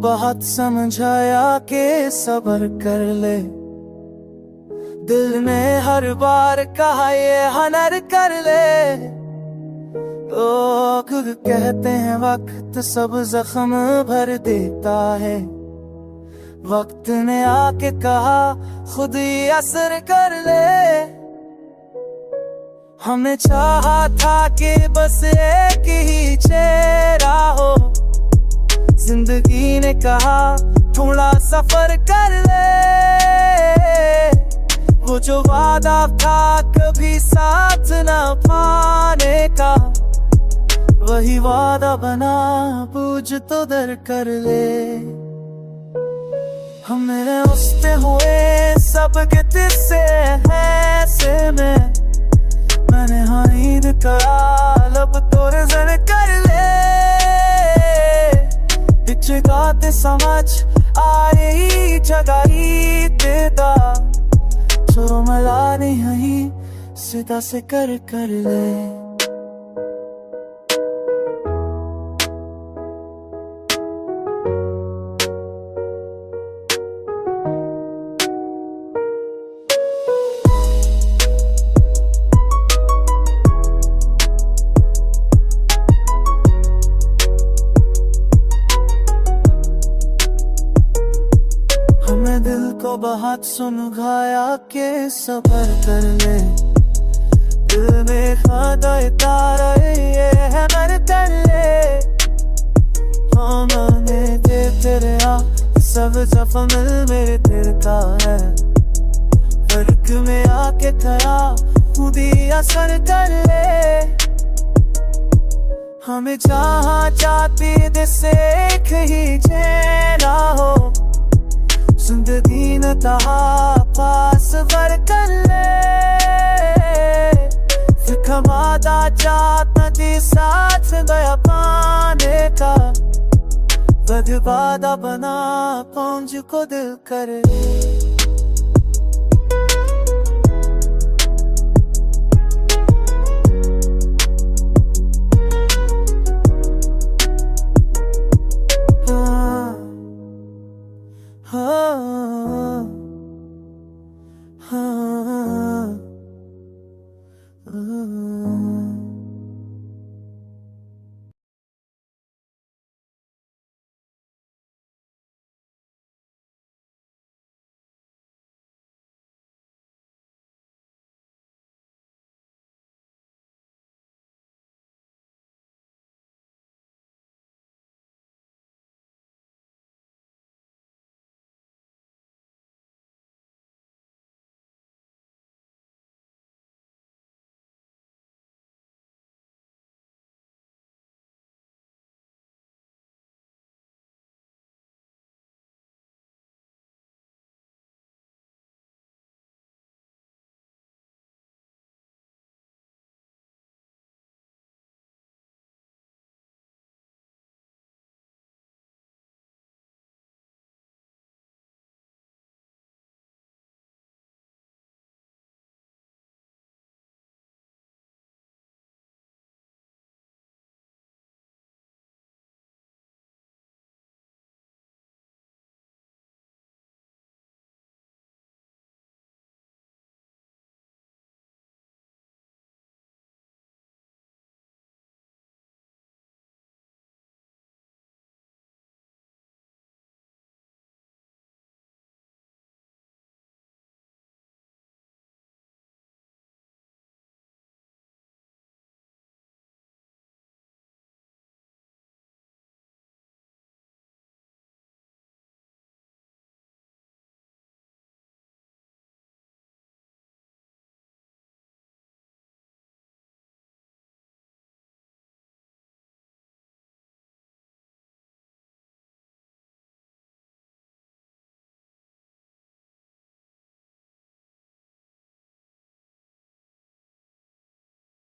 बहुत समझाया कि सब्र कर ले, दिल ने हर बार कहा ये हनर कर ले। लोग कहते हैं वक्त सब जख्म भर देता है, वक्त ने आके कहा खुद ही असर कर ले। हमने चाहा था कि बस एक ही चेहरा हो, जिंदगी ने कहा थोड़ा सफर कर ले। वो जो वादा था कभी साथ न पाने का, वही वादा बना पूछ तो दर कर ले। हमने उससे हुए सबके किस्से ऐसे में, मैंने हाइद करा लब तो रिजन कर ले। पिछे गाते समझ आए ही जगाई देता, छोरो मला नहीं सीधा से कर ले। दिल को बहुत सुलझाया के सबर कर ले, दिल में खाता तारा ये है मर कर ले। हाँ मैंने दे तेरे सब जख्म मेरे दिल का है, फर्क में आके थया खुद ही असर कर ले। हमें जहाँ चाहती दिसे एक ही चेहरा हो, जिंदगी न तहा पास भर कर ले। फिर कमादा चाहत नदी साथ गया पाने का, वादा बना पहुंच को दिल करे।